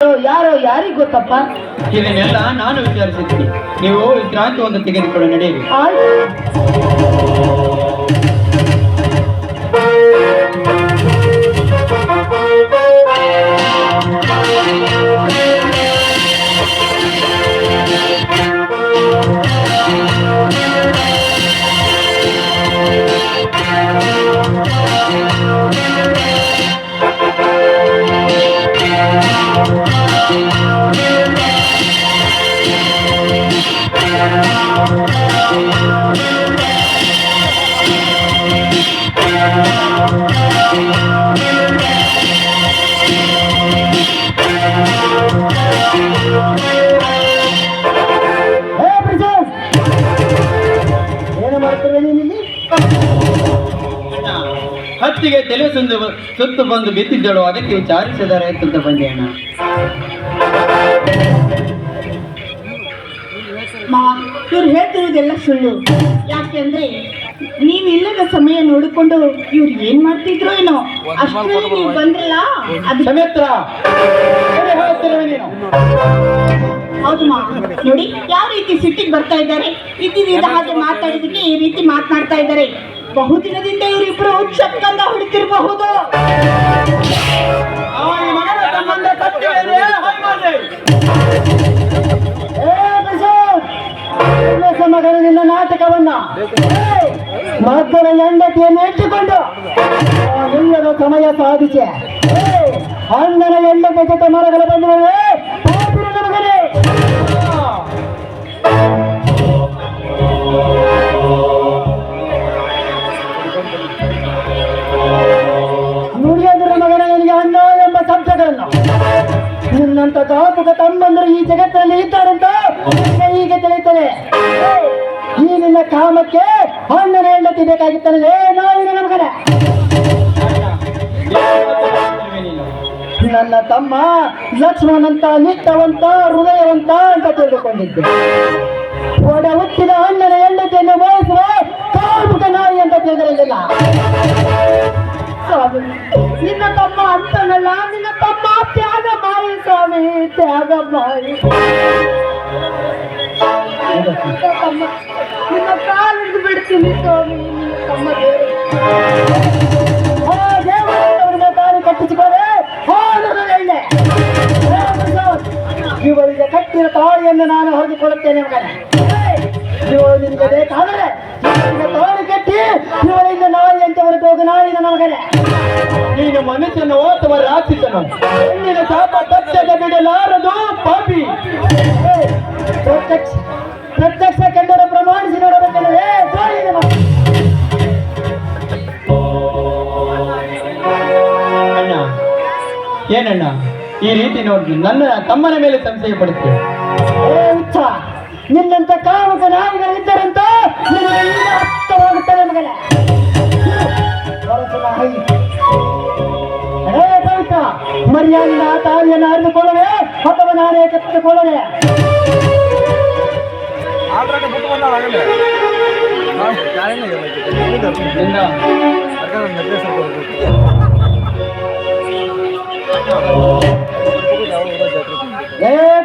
ಯಾರೋ ಯಾರಿಗ್ ಗೊತ್ತಪ್ಪ? ಇದನ್ನೆಲ್ಲ ನಾನು ವಿಚಾರಿಸಿದ್ದೀನಿ. ನೀವು ವಿಶ್ರಾಂತಿ ಒಂದು ತೆಗೆದುಕೊಂಡು ನಡೆಯಿರಿ. ಹತ್ತಿಗೆ ತಲೆ ಸುತ್ತು ಬಂದು ಬಿದ್ದಿದ್ದಳು, ಅದಕ್ಕೆ ವಿಚಾರಿಸಿದರೆ ಅಂತ ಬಂದೆ ಅಣ್ಣ. ಇವ್ರು ಹೇಳ್ತಿರೋದೆಲ್ಲ ಸುಳ್ಳು. ಯಾಕೆಂದ್ರೆ ನೀವು ಇಲ್ಲದ ಸಮಯ ನೋಡಿಕೊಂಡು ಇವ್ರು ಏನ್ ಮಾಡ್ತಿದ್ರು ಏನೋ, ಅಷ್ಟರಲ್ಲಿ ನೀವು ಬಂದ್ರಲ್ಲ. ಹೌದು ಮಾ, ನೋಡಿ ಯಾವ ರೀತಿ ಸಿಟ್ಟಿಗೆ ಬರ್ತಾ ಇದ್ದಾರೆ. ಇದ್ದಿದ್ದ ಹಾಗೆ ಮಾತಾಡಿದಕ್ಕೆ ಈ ರೀತಿ ಮಾತನಾಡ್ತಾ ಇದ್ದಾರೆ. ಬಹುದಿನದಿಂದ ಇವರಿಬ್ರು ಚಕ್ಕಂದ ಹೊಡಿತಿರಬಹುದು. ಮಗನಿಂದ ನಾಟಕವನ್ನ ಮಕ್ಕಳ ಹೆಂಡತಿಯನ್ನು ಇಟ್ಟುಕೊಂಡು ಇಲ್ಲದ ಸಮಯ ಸಾಧಿಸಿ ಅಣ್ಣನ ಹೆಂಡತಿ ಜೊತೆ ಮರಗಳ ಬಂದರೆ ಮಗನೇ ನುಡಿಯದ್ರ ಮಗನ ನನಗೆ ಅಣ್ಣ ಎಂಬ ಶಬ್ದಗಳನ್ನು ನಿನ್ನಂತ ಕಾಪುಕ ತಮ್ಮಂದರು ಈ ಜಗತ್ತಿನಲ್ಲಿ ಇದ್ದಾರಂತ ಈಗ ತಿಳಿಯುತ್ತದೆ. ಈ ನಿನ್ನ ಕಾಮಕ್ಕೆ ಅಣ್ಣನ ಹೆಂಡತಿ ಬೇಕಾಗಿತ್ತಲ್ಲೇ ನಾವಿನ ಮಗನ. ನನ್ನ ತಮ್ಮ ಲಕ್ಷ್ಮಣಂತ ನಿಷ್ಠವಂತ ಹೃದಯವಂತ ಅಂತ ತಿಳಿದುಕೊಂಡಿದ್ದೆ. ಒಡ ಹುಟ್ಟಿದ ಅಣ್ಣನ ಹೆಂಡತಿಯನ್ನು ಬಯಸುವ ಕಾಮುಕ ನಾಯಿ ಅಂತ ತಿಳಿದಿರಲಿಲ್ಲ. ಸ್ವಾಮಿ, ನಿನ್ನ ತಮ್ಮ ಅಂತನಲ್ಲ, ನಿನ್ನ ತಮ್ಮ ತ್ಯಾಗ ಮಾಡಿ ಸ್ವಾಮಿ, ತ್ಯಾಗ ಮಾಡಿ. ನಿಮ್ಮ ಕಾಲಿಂದ ಬಿಡ್ತೀನಿ ಸ್ವಾಮಿ. ನಿನ್ನ ತಮ್ಮ ದೇವರ ಕಾಲು ಕಟ್ಟಿಸಿಕೊಂಡೆ ಎಣ್ಣೆ ಇವರಿಗೆ ಕಟ್ಟಿದ ತಾಳಿಯನ್ನು ನಾನು ಹೊರಗಿಕೊಳ್ಳುತ್ತೇನೆ ಮಗನೇ. ಇವಳು ನಿನಗೆ ಬೇಕಾದರೆ ತಾಳಿ ಕಟ್ಟಿ ಇವರಿಂದ ನಾಯಿ ಅಂತ ಹೊರಟು ಹೋಗ ನಾಯಿನ ಮಗನೇ. ನೀನು ಮನುಷ್ಯನು ಅಥವಾ ರಾಕ್ಷಸನು, ಹೆಣ್ಣಿನ ಶಾಪ ತಪ್ಪದೆ ಬಿಡಲಾರದು ಪಾಪಿ. ಪ್ರತ್ಯಕ್ಷ ಕಂಡರ ಪ್ರಮಾಣಿಸಿ ನೋಡಬೇಕಲ್ಲವೇ? ಅಣ್ಣ, ಏನಣ್ಣ ಈ ರೀತಿ ನೋಡಿ ನನ್ನ ತಮ್ಮನ ಮೇಲೆ ಸಂಶಯ ಪಡುತ್ತೆ? ನಿನ್ನಂತ ಕಾಮಕ ನಾಯಿಗಳಿದ್ದರಂತ ಅರ್ಥವಾಗುತ್ತದೆ ಮಗನ. ಮರ್ಯಾದಿನ ತಾಯಿಯನ್ನು ಅರಿದುಕೊಳ್ಳದೆ ಅಥವಾ ನಾನೇ ಕತ್ತಿಕೊಳ್ಳದೆ.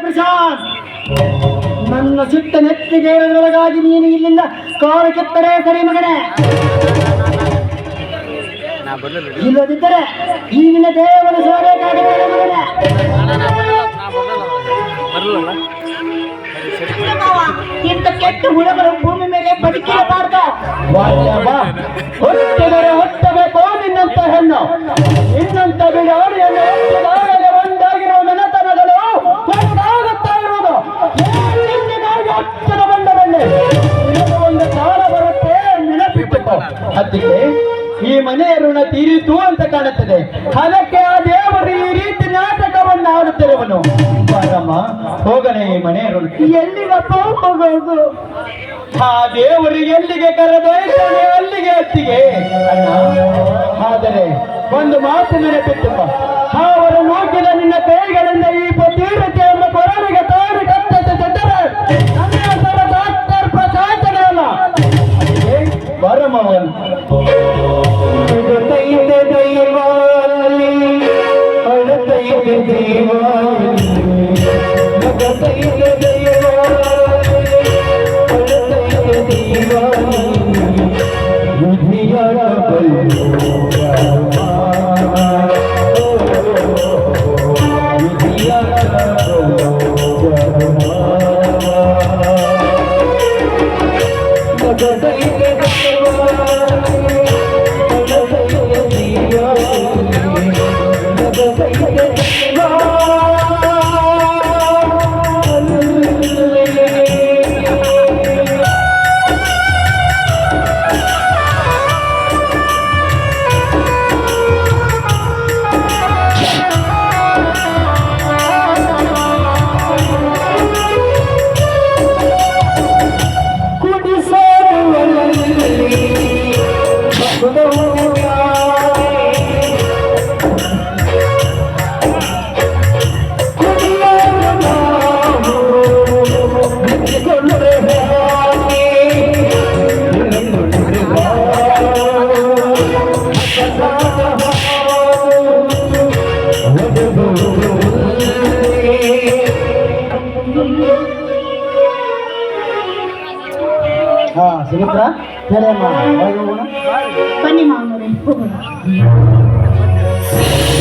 ಪ್ರಶಾಂತ್, ನನ್ನ ಸಿಟ್ಟ ನೆತ್ತಿಗೆ ಏರದೊಳಗಾಗಿ ನೀನು ಇಲ್ಲಿಂದ ಕಾರು ಕೆತ್ತರೆ ಸರಿ ಮಗನೇ. ಇಲ್ಲದಿದ್ದರೆ ಈಗಿನ ದೇವರ ಸೋಬೇಕಾಗುತ್ತದೆ ಮಗನೇ. ಇಂಥ ಕೆಟ್ಟ ಹುಳುಗಳು ಭೂಮಿ ಮೇಲೆ ಬದುಕಿರಬಾರ್ದು. ಹೊಟ್ಟಬೇಕು ನಿನ್ನಂತ ಹೆಣ್ಣು, ಇನ್ನಂತ ಬಿಡೋಡಿಯನ್ನು ಒಂದಾಗಿರುವ ಮನೆತನಗಳು ಒಂದಾಗುತ್ತಾ ಇರುವುದು ಹಚ್ಚದ ಬಂಡ ಬನ್ನಿ. ಒಂದು ಕಾಲ ಬರುತ್ತೆ ನೆನಪಿಟ್ಟು. ಅದಕ್ಕೆ ಈ ಮನೆಯ ಋಣ ತೀರಿತು ಅಂತ ಕಾಣುತ್ತದೆ. ಅದಕ್ಕೆ ಆ ದೇವರು ಈ ರೀತಿ ನಾಟಕವನ್ನು ಆಡುತ್ತಿರುವನು. ಬಾರಮ್ಮ ಹೋಗನೆ ಈ ಮನೆಯ ಋಣ. ಎಲ್ಲಿಗಪ್ಪ ಹೋಗೋದು? ಆ ದೇವರು ಎಲ್ಲಿಗೆ ಕರೆದೊಯ್ತಾನೆ ಅಲ್ಲಿಗೆ ಅತ್ತಿಗೆ. ಅಣ್ಣ, ಆದರೆ ಒಂದು ಮಾತು ನೆನಪಿಟ್ಟಪ್ಪ, ಅವರು ನೋಕಿದ ನಿನ್ನ ಕೈಗಳಿಂದ ಈ ತೀರತೆ ಎಂಬ ಕೊರಳಿಗೆ ತಾರಿ ಕತ್ತರೆ ನನ್ನ ಹೆಸರು ಡಾಕ್ಟರ್ ಪ್ರಕಾಶನ ಅಲ್ಲ. ಬರಮವನು ದೈವ ಹಾ ಸುಮಿತ್ರ ನಡೆಯಮ್ಮ ಒಳಗೆ ಹೋಗೋಣ. ಬನ್ನಿ ಮಾವನವರೇ ಹೋಗೋಣ.